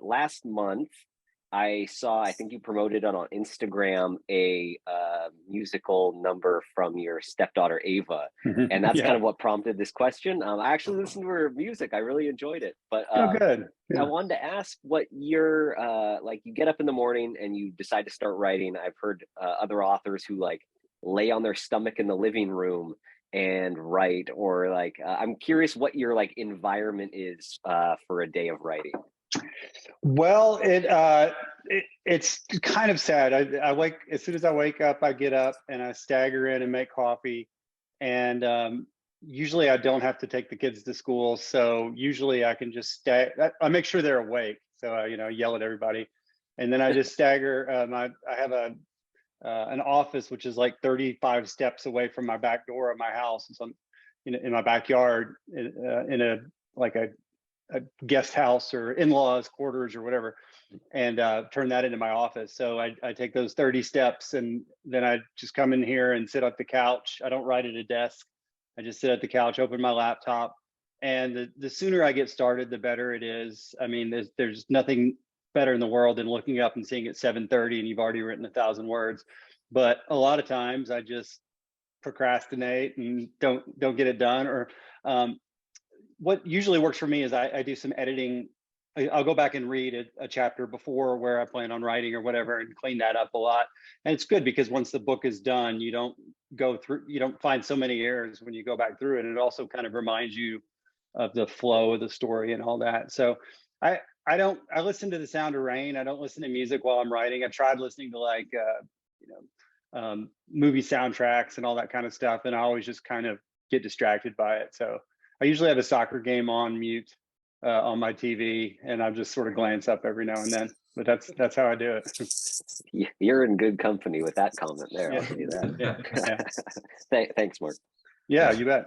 last month I saw, I think you promoted on Instagram a musical number from your stepdaughter Ava, and that's kind Yeah. of what prompted this question. I actually listened to her music; I really enjoyed it. But Oh, good. I Yeah. wanted to ask what your like. You get up in the morning and you decide to start writing. I've heard other authors who like lay on their stomach in the living room and write, or like I'm curious what your like environment is for a day of writing. Well, it's kind of sad. I wake as soon as I wake up, I get up and I stagger in and make coffee, and usually I don't have to take the kids to school, so usually I can just stay. I make sure they're awake, so I, yell at everybody, and then I just stagger. I have an office which is like 35 steps away from my back door of my house, and so I'm in my backyard in a like a guest house or in-laws quarters or whatever, and turn that into my office. So I take those 30 steps and then I just come in here and sit at the couch. I don't write at a desk. I just sit at the couch, open my laptop, and the sooner I get started, the better it is. I mean, there's nothing better in the world than looking up and seeing it's 7:30 and you've already written 1,000 words. But a lot of times I just procrastinate and don't get it done. Or what usually works for me is I do some editing. I'll go back and read a chapter before where I plan on writing or whatever and clean that up a lot. And it's good because once the book is done, you don't find so many errors when you go back through it. And it also kind of reminds you of the flow of the story and all that. So I listen to the sound of rain. I don't listen to music while I'm writing. I tried listening to like movie soundtracks and all that kind of stuff, and I always just kind of get distracted by it. So I usually have a soccer game on mute on my TV, and I just sort of glance up every now and then. But that's how I do it. You're in good company with that comment there. Yeah. I'll tell you that. Yeah. Thanks, Mark. Yeah, you bet.